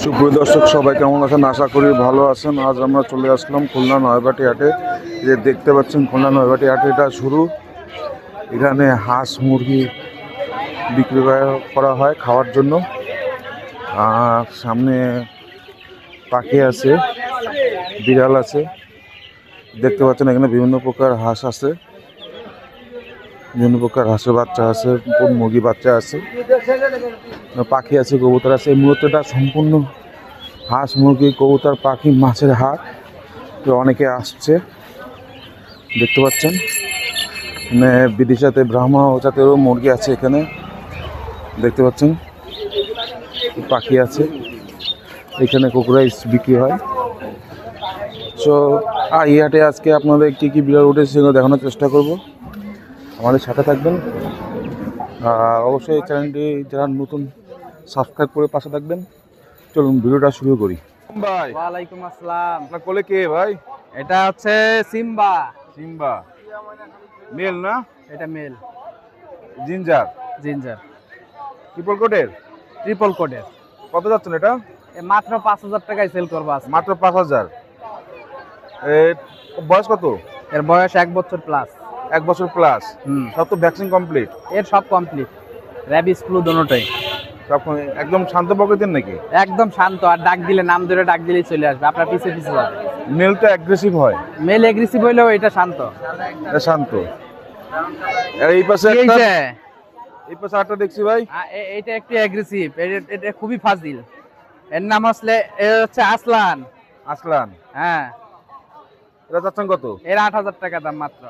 সুপ্রিয় দর্শক সবাই কেমন আছেন? আশা করি ভালো আছেন। আজ আমরা চলে আসলাম খুলনা নয়বাটি হাটে। যে দেখতে পাচ্ছেন খুলনা নয়বাটি হাটে এটা শুরু। এখানে হাঁস মুরগি বিক্রি করা হয় খাওয়ার জন্য। আর সামনে পাখি আছে, বিড়াল আছে। দেখতে পাচ্ছেন এখানে বিভিন্ন প্রকার হাঁস আছে, বিভিন্ন প্রকার হাঁসের বাচ্চা আছে, মুরগি বাচ্চা আছে, পাখি আছে, কবুতর আছে। এই মুহূর্তটা সম্পূর্ণ হাঁস মুরগি কবুতর পাখি মাছের হাট। তো অনেকে আসছে দেখতে পাচ্ছেন। মানে বিদেশি জাতের ব্রাহ্মা জাতেরও মুরগি আছে এখানে দেখতে পাচ্ছেন। পাখি আছে এখানে, কুকুরাইস বিক্রি হয়। তো এই হাটে আজকে আপনাদের কী কী বিড়াল উঠেছে সেগুলো দেখানোর চেষ্টা করব। আমাদের সাথে থাকবেন। অবশ্যই এই চ্যানেলটি যারা নতুন সাবস্ক্রাইব করে পাশে থাকবেন। চলুন ভিডিওটা শুরু করি। ভাই ওয়ালাইকুম আসসালাম। আপনার কোলে কে ভাই? এটা হচ্ছে সিম্বা। সিম্বা মেল না? এটা মেল। জিঞ্জার জিঞ্জার ট্রিপল কোটের। ট্রিপল কোডের। কত যাচ্ছেন এটা? মাত্র 5,000 টাকায় সেল করবো আজকে। মাত্র 5,000। বয়স কত? এর বয়স 1 বছর প্লাস। 1 বছর প্লাস। সব তো ভ্যাকসিন কমপ্লিট? এর সব কমপ্লিট, র্যাবিস ফ্লু দুটোটাই। সব একদম শান্ত প্রকৃতির নাকি? একদম শান্ত, আর ডাক দিলে নাম ধরে ডাক দিলেই চলে আসবে, আপনার পিছে পিছে যাবে। মেল তো অ্যাগ্রেসিভ হয়? মেল এগ্রেসিভ হইলেও এটা শান্ত। এটা শান্ত। আর এই পাশে এই পাশে আটটা দেখছি ভাই। এটা একটু অ্যাগ্রেসিভ, এটা খুবই ফাজিল। এর নাম হচ্ছে আসলান। আসলান? হ্যাঁ। এটা যাচ্ছেন কত? এর 8,000 টাকা দাম মাত্র।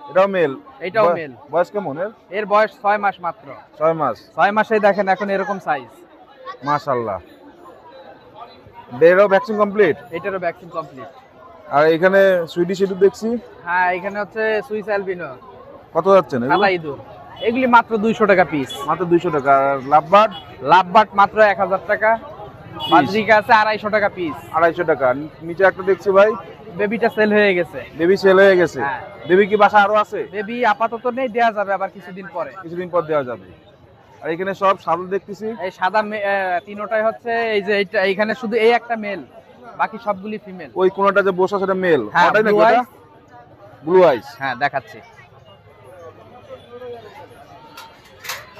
এটাও মেল? এটাও মেল। বয়স কেমন এর? এর বয়স 6 মাস মাত্র। 6 মাস? 6 মাসেই দেখেন এখন এরকম সাইজ। মাশাআল্লাহ। এরও ভ্যাকসিন কমপ্লিট? এটারও ভ্যাকসিন কমপ্লিট। আর এখানে সুইডিশ ইঁদুর দেখছি। হ্যাঁ, এখানে হচ্ছে সুইস অ্যালবিনো। কত যাচ্ছেন এগুলো? সাদা ইঁদুর এগুলি মাত্র 200 টাকা পিস। মাত্র 200 টাকা। আর লাভবার্ড? লাভবার্ড মাত্র 1,000 টাকা। বাজরিকা আছে 250 টাকা পিস। 250 টাকা। নিচে একটা দেখছি ভাই, বেবিটা সেল হয়ে গেছে। বেবি সেল হয়ে গেছে? হ্যাঁ। বেবি কি বাসা আরো আছে? বেবি আপাতত নেই, দেয়া যাবে আবার কিছুদিন পরে। কিছুদিন পর দেওয়া যাবে। আর এখানে সব সাদা দেখতেছি। এই সাদা তিনোটাই হচ্ছে এই যে এইখানে শুধু এই একটা মেল, বাকি সবগুলি ফিমেল। ওই কোনটা যে বসা সেটা মেল? হ্যাঁ, ওটাই নাকি ওটা? ব্লু আইস। হ্যাঁ, দেখাচ্ছি।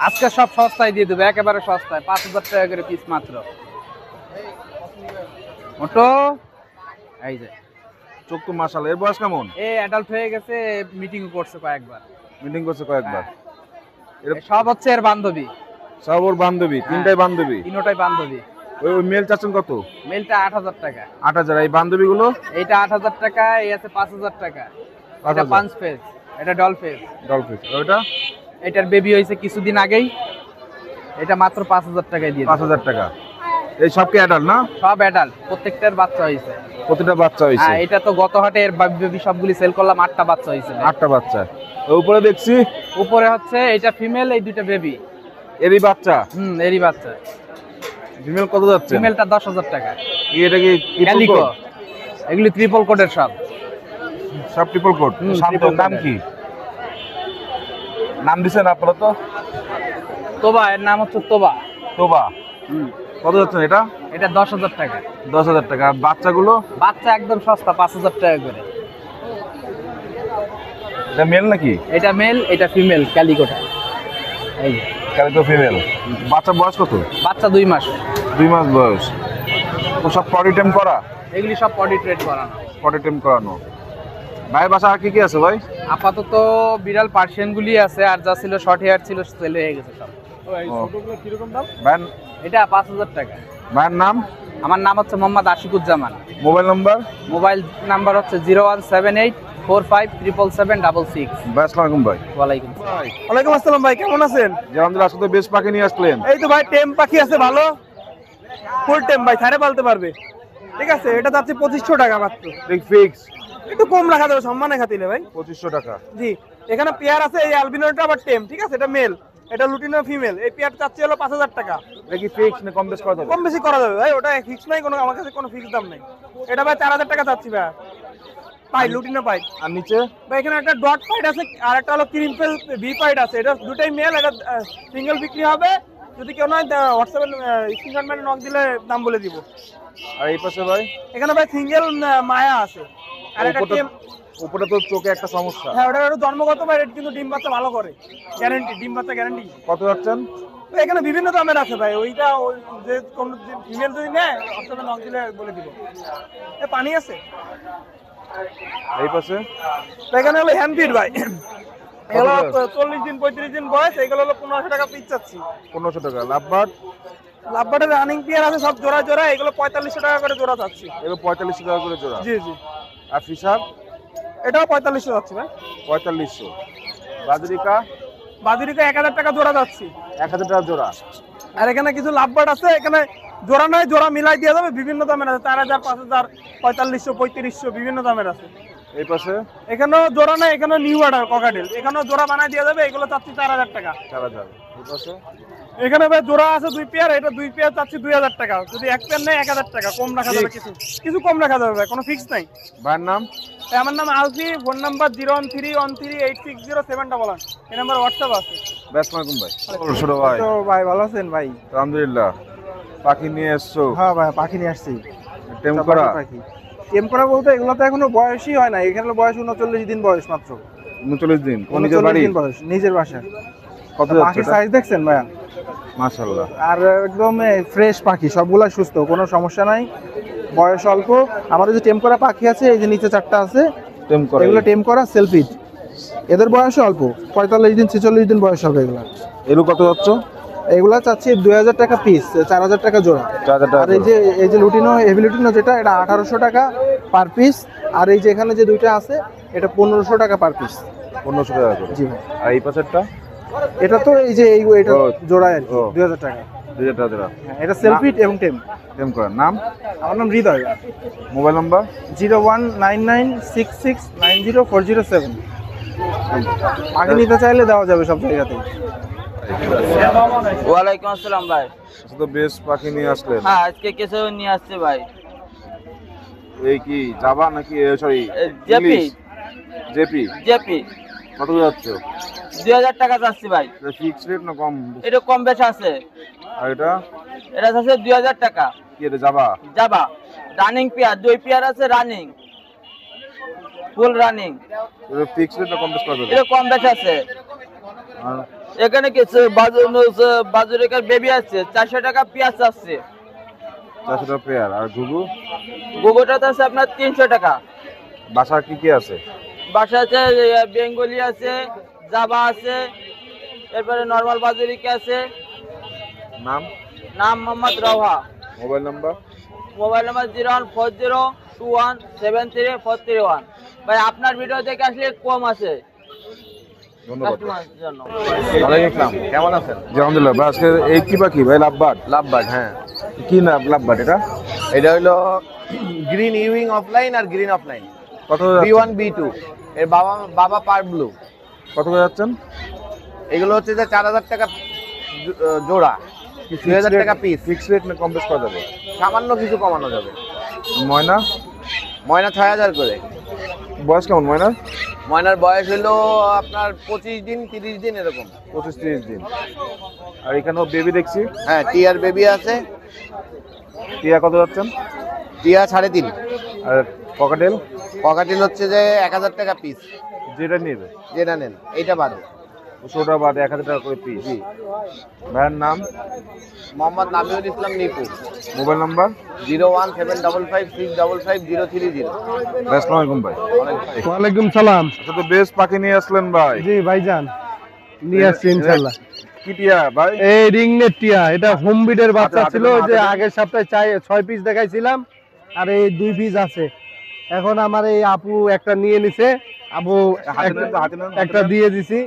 আজকে সব সস্তায় দিয়ে দেবো, একেবারে সস্তায়, 5,000 টাকা করে পিস মাত্র। ওটো এই যে চোখ তো মাশাআল্লাহ। এর বয়স কেমন? অ্যাডাল্ট হয়ে গেছে, মিটিং করছে কয়েকবার। মিটিং করছে কয়েকবার? এর সব হচ্ছে এর বান্ধবী। সব ওর বান্ধবী? তিনটাই বান্ধবী? তিনটাই বান্ধবী। ওই মেল চাচ্ছেন কত? মেলটা 8,000 টাকা। 8,000। এই বান্ধবী গুলো? এইটা 8,000 টাকা, এই আছে 5,000 টাকা। এটা পাঁচ ফেজ, এটা ডল ফেজ। ডলফিন। ওইটা? এটার বেবি হয়েছে কিছুদিন আগেই। এটা মাত্র 5,000 টাকায় দিয়ে 5,000 টাকা। এই সব কি অ্যাডাল্ট না? সব অ্যাডাল্ট, প্রত্যেকটার বাচ্চা হয়েছে। প্রতিটা বাচ্চা হয়েছে? হ্যাঁ, এটা তো গত হাটে এর বেবি সবগুলি সেল করলাম, 8টা বাচ্চা হয়েছে। 8টা বাচ্চা। উপরে দেখছি, উপরে হচ্ছে এটা ফিমেল, এই দুইটা বেবি। এরই বাচ্চা? এরই বাচ্চা। ফিমেল কত যাচ্ছে? ফিমেলটা 10,000 টাকা। এটা কি ক্যালিকো? এগুলি ট্রিপল কোটের সব। সব ট্রিপল কোট। শান্ত। নাম কি? নাম দিছেন আপনারা তো? তোবা, এর নাম হচ্ছে তোবা। তোবা। কত যাচ্ছেন এটা? এটা 10,000 টাকা। 10,000 টাকা। আর বাচ্চাগুলো? বাচ্চা একদম সস্তা, 5,000 টাকা করে। এটা মেল নাকি? এটা মেল, এটা ফিমেল ক্যালিকোটা। এই যে ক্যালিকো ফিমেল। বাচ্চা বয়স কত? বাচ্চা 2 মাস। 2 মাস বয়স। তো সব পটি টেম করা? এগুলি সব পটি ট্রেড করানো। পটি টেম করানো। ভাই বাসা আর কি কি আছে ভাই? আপাতত বিড়াল পার্সিয়ান গুলি আছে, আর যা ছিল শর্ট হেয়ার ছিল সেল হয়ে গেছে সব। কিরকম দাম? ভাই এটা 5,000 টাকা। ভাইয়ের নাম? আমার নাম হচ্ছে Mohammad Ashikuzzaman. Mobile number? Mobile number হচ্ছে 01784577766। ভাই আসসালামু আলাইকুম ভাই। ওয়ালাইকুম ভাই ওয়ালাইকুম আসসালাম ভাই, কেমন আছেন? আলহামদুলিল্লাহ। আজকে তো বেশ পাখি নিয়ে আসলেন। এই তো ভাই টেম পাখি আছে ভালো, ফুল টেম ভাই, ছাড়ে পালতে পারবে। ঠিক আছে, এটা যাচ্ছে 2,500 টাকা মাত্র। ফিক্স? একটু কম রাখা যাবে সম্মানে খাতিলে ভাই। 2,500 টাকা। জি, এখানে পেয়ার আছে, এই অ্যালবিনোটা আবার টেম। ঠিক আছে, এটা মেল, এটা লুটিনো ফিমেল। এই পেয়ার চাচ্ছে হলো 5,000 টাকা। এটা কি ফিক্স না কম বেশ করা যাবে? কম বেশি করা যাবে ভাই, ওটা ফিক্স নাই, কোনো আমার কাছে কোনো ফিক্স দাম নাই। এটা ভাই 4,000 টাকা চাচ্ছি ভাই। পাই লুটিনো পাই। আর নিচে ভাই এখানে একটা ডট পাইট আছে, আর একটা হলো ক্রিম ফেল ভি পাইট আছে। এটা দুটাই মেল, এটা সিঙ্গেল বিক্রি হবে যদি কেউ নয় হোয়াটসঅ্যাপে স্ক্রিনশট মেরে নক দিলে দাম বলে দিব। আর এই পাশে ভাই এখানে ভাই সিঙ্গেল মায়া আছে, আর একটা টেম। উপরে তো চোখে একটা সমস্যা। হ্যাঁ, ওটা একটু জন্মগত ভাই, রেট কিন্তু ডিম বাচ্চা ভালো করে, গ্যারান্টি, ডিম বাচ্চা গ্যারান্টি। কত যাচ্ছেন? এখানে বিভিন্ন দামের আছে ভাই, ওইটা যে কোন ফিমেল যদি নেয় হোয়াটসঅ্যাপে নক দিলে বলে দিব। পানি আছে এই পাশে তো, এখানে হলো হ্যান্ড ফিড ভাই, এগুলো 40 দিন 35 দিন বয়স, এগুলো হলো 1500 টাকা পিস চাচ্ছি। 1500 টাকা। লাভবার্ড? লাভবার্ডের রানিং পেয়ার আছে সব জোড়া জোড়া, এগুলো 4500 টাকা করে জোড়া চাচ্ছি। এগুলো 4500 টাকা করে জোড়া? জি জি। আর ফিশার? এটাও 4500 যাচ্ছে ভাই। 4500। বাজরিকা? বাদুরিকা 1000 টাকা জোড়া যাচ্ছি। 1000 টাকা জোড়া। আর এখানে কিছু লাভবার্ড আছে, এখানে জোড়া নয় জোড়া মিলাই দেওয়া যাবে, বিভিন্ন দামের আছে, 4000, 5000, 4500, 3500 বিভিন্ন দামের আছে। এই পাশে এখানেও জোড়া নাই, এখানেও নিউ অর্ডার ককাটেল, এখানেও জোড়া বানাই দেওয়া যাবে, এগুলো চাচ্ছি 4000 টাকা। 4000। এই পাশে এখানে ভাই জোড়া আছে 2 পেয়ার, এটা 2 পেয়ার চাচ্ছি 2000 টাকা, যদি এক পেয়ার নেয় 1000 টাকা কম রাখা যাবে, কিছু কিছু কম রাখা যাবে ভাই, কোনো ফিক্স নাই। ভাইয়ের নাম? আমার নাম আলফি, ফোন নাম্বার 01313860711, এই নাম্বার হোয়াটসঅ্যাপ আছে। আসসালামু ভাই। ছোট ভাই। তো ভাই ভালো আছেন ভাই? আলহামদুলিল্লাহ। পাখি নিয়ে এসছো? হ্যাঁ ভাই, পাখি নিয়ে আসছি। টেম করা? টেম করা বলতে এগুলো তো এখনো বয়সই হয় না, এখানে বয়স 39 দিন বয়স মাত্র। 39 দিন? কোন নিজের বাড়ি? বয়স, নিজের বাসা। কত পাখি যাচ্ছে? সাইজ দেখছেন ভাইয়া? মাশাআল্লাহ। আর একদম ফ্রেশ পাখি, সবগুলা সুস্থ, কোনো সমস্যা নাই, বয়স অল্প। আমাদের যে টেম করা পাখি আছে, এই যে নিচে 4টা আছে, টেম করা? এগুলো টেম করা সেলফি, এদের বয়স অল্প, 45 দিন 46 দিন বয়স হবে এগুলা। এরও কত যাচ্ছে? এগুলা চাচ্ছি 2000 টাকা পিস, 4000 টাকা জোড়া। 4000 টাকা। আর এই যে লুটিনো, হেভি লুটিনো যেটা, এটা 1800 টাকা পার পিস। আর এই যে এখানে যে দুইটা আছে, এটা 1500 টাকা পার পিস। 1500 টাকা করে? জি ভাই। আর এই পাশেরটা? এটা তো এই যে এটা জোড়ায় আর কি, ও। 2000 টাকা। 2000 টাকা জোড়া। হ্যাঁ, এটা সেলফি এবং টেম। টেম করা। নাম? আমার নাম হৃদয়। Mobile number? 019966904007। আগে নিতে চাইলে দেওয়া যাবে সব জায়গাতেই। ওয়ালাইকুম আসসালাম ভাই। আচ্ছা, তো বেশ পাখি নিয়ে আসলেন। হ্যাঁ, আজকে কিছু নিয়ে আসছে ভাই। এই কি জাভা নাকি সরি জেপি? জেপি। জেপি কত যাচ্ছে? 2000 টাকা যাচ্ছে ভাই। ফিক্স রেট না কম? এটা কম বেশি আছে। আর এটা? এটা যাচ্ছে 2000 টাকা। কি এটা জাভা? যাবা রানিং পেয়ার, 2 পেয়ার আছে রানিং, ফুল রানিং। এটা ফিক্স রেট না কম বেশ করা যাবে? এটা কম বেশি আছে। আর এখানে কিছু বাজুরেকার বেবি আছে, 400 টাকা পেঁয়াজ আছে। 400 টাকা পেয়ার। আর ঘুঘু? গোবরটা আছে আপনার 300 টাকা। বাসা কি কি আছে? বাসা আছে বেঙ্গলি আছে, জাবা আছে, এরপরে নরমাল বাজুরিকা আছে। নাম? নাম Mohammad Rowha. Mobile number? Mobile number 01402173431। ভাই আপনার ভিডিও দেখে আসলে কম আছে ধন্যবাদ। কাস্টমারের জন্য। ওয়ালাইকুম আসসালাম, কেমন আছেন? জি আলহামদুলিল্লাহ ভাই। আজকে এই কি পাখি ভাই? লাভবার্ড? লাভবার্ড, হ্যাঁ। কি না লাভবার্ড এটা? এটা হলো গ্রিন ইউইং অফলাইন আর গ্রিন অফলাইন, কত B1 B2। এর বাবা পার ব্লু। কত করে যাচ্ছেন? এগুলো হচ্ছে যে 4000 টাকা জোড়া, 2000 টাকা পিস। ফিক্স রেট না কম বেশ করা যাবে? সামান্য কিছু কমানো যাবে। ময়না? ময়না 6000 করে। বয়স কেমন ময়নার? ময়নার বয়স হলো আপনার 25 দিন 30 দিন এরকম। 25-30 দিন। আর এখানেও বেবি দেখছি। হ্যাঁ, টিয়ার বেবি আছে। টিয়া কত যাচ্ছেন? টিয়া 3.5। আর ককাটেল? ককাটিল হচ্ছে যে 1000 টাকা পিস, যেটা নেবে যেটা নেন এইটা বাদে। 200 বাদে 1000 টাকা করে পিস। ভাইয়ের নাম? মোহাম্মদ নাবিউল ইসলাম নিপু। Mobile number? 01755565030। আসসালামু আলাইকুম ভাই। ওয়ালাইকুম সালাম। আচ্ছা, তো বেশ পাখি নিয়ে আসলেন ভাই। জি ভাইজান, নিয়ে আসছি ইনশাআল্লাহ। কি টিয়া ভাই? এই রিংনেট টিয়া, এটা হোম বিডের বাচ্চা হাতে ছিল, দেন, হাতে যে দেন। আগের সপ্তাহে 6 পিস দেখাইছিলাম, আর এই 2 পিস আছে। এখন আমার এই আপু একটা নিয়ে নিছে, আপু হাতে নেন তো, হাতে নেন, হাতে একটা নেন। দিয়ে দিছি,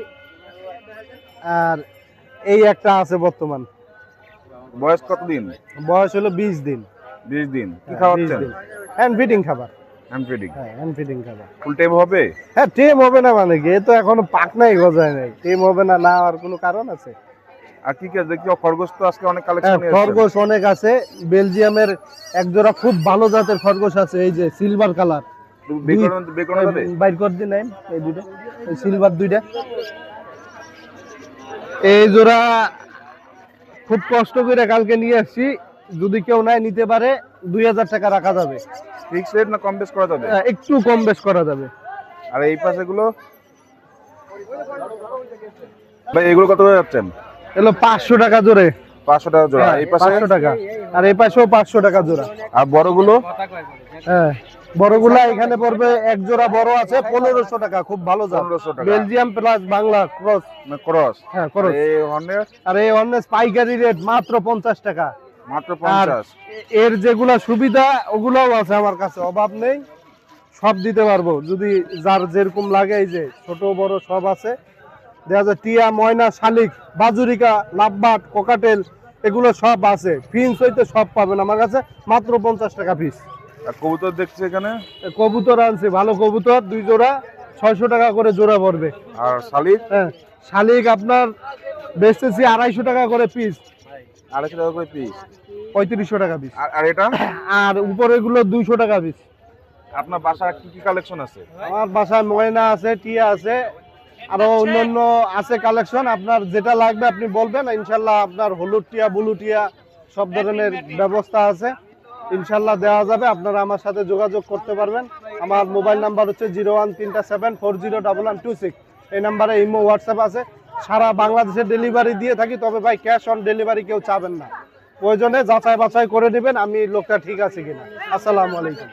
আর এই একটা আছে বর্তমান। বয়স কত দিন? বয়স হলো 20 দিন। 20 দিন। কি খাওয়াচ্ছেন? হ্যান্ড ফিডিং খাবার। Hand feeding. হ্যাঁ, হ্যান্ড ফিডিং খাবার। ফুল টাইম হবে? হ্যাঁ, টেম হবে না মানে কি, এ তো এখনো পাকনাই গজায় নাই, টেম হবে না, না আর কোনো কারণ আছে? আর কি কি আছে দেখছি? খরগোশ তো আজকে অনেক হ্যাঁ, কালেকশন নিয়ে খরগোশ অনেক আছে। বেলজিয়ামের একজোড়া খুব ভালো জাতের খরগোশ আছে, এই যে সিলভার কালার। বেকন যাবে? বাইর করে দিন এই দুইটা, এই সিলভার দুইটা। এই জোড়া খুব কষ্ট করে কালকে নিয়ে আসছি, যদি কেউ নাই নিতে পারে 2000 টাকা রাখা যাবে। ফিক্স রেট না কম বেশ করা যাবে? একটু কম বেশ করা যাবে। আর এই পাশে গুলো ভাই এগুলো কত করে যাচ্ছেন? এগুলো 500 টাকা জোড়ে। 500 টাকা জোড়া। এই পাশে 500 টাকা, আর এই পাশেও 500 টাকা জোড়া। আর বড়গুলো? হ্যাঁ, বড়গুলা এখানে পড়বে, এক জোড়া বড় আছে 1500 টাকা, খুব ভালো জাত, 1500 টাকা। Belgium plus Bangla cross. না ক্রস? হ্যাঁ ক্রস। এই হর্নের আর এই অনেক পাইকারি রেট মাত্র 50 টাকা। মাত্র আর 50। এর যেগুলা সুবিধা ওগুলাও আছে আমার কাছে, অভাব নেই, সব দিতে পারবো যদি যার যেরকম লাগে। এই যে ছোট বড় সব আছে, দেখা যায় টিয়া, ময়না, শালিক, বাজুরিকা, লাভবাট, কোকাটেল, এগুলো সব আছে। ফিন্স হইতে সব পাবেন আমার কাছে, মাত্র 50 টাকা পিস। আর কবুতর দেখছি এখানে। কবুতর আনছি, ভালো কবুতর 2 জোড়া 600 টাকা করে জোড়া পড়বে। আর শালিক? হ্যাঁ, শালিক আপনার বেচতেছি 250 টাকা করে পিস। 250 টাকা করে পিস? 3500 টাকা পিস। আর এটা? আর উপরে গুলো 200 টাকা পিস। আপনার বাসায় কি কি কালেকশন আছে? আমার বাসায় ময়না আছে, টিয়া আছে, আরো অন্যান্য আছে কালেকশন। আপনার যেটা লাগবে আপনি বলবেন, ইনশাল্লাহ আপনার হলুদ টিয়া, ব্লু টিয়া সব ধরনের ব্যবস্থা আছে, ইনশাল্লাহ দেওয়া যাবে। আপনারা আমার সাথে যোগাযোগ করতে পারবেন। আমার মোবাইল নাম্বার হচ্ছে 01337401126। এই নাম্বারে ইমো, হোয়াটসঅ্যাপ আছে। সারা বাংলাদেশে ডেলিভারি দিয়ে থাকি, তবে ভাই ক্যাশ অন ডেলিভারি কেউ চাবেন না। প্রয়োজনে যাচাই বাছাই করে নেবেন আমি লোকটা ঠিক আছে কিনা। আসসালামু আলাইকুম।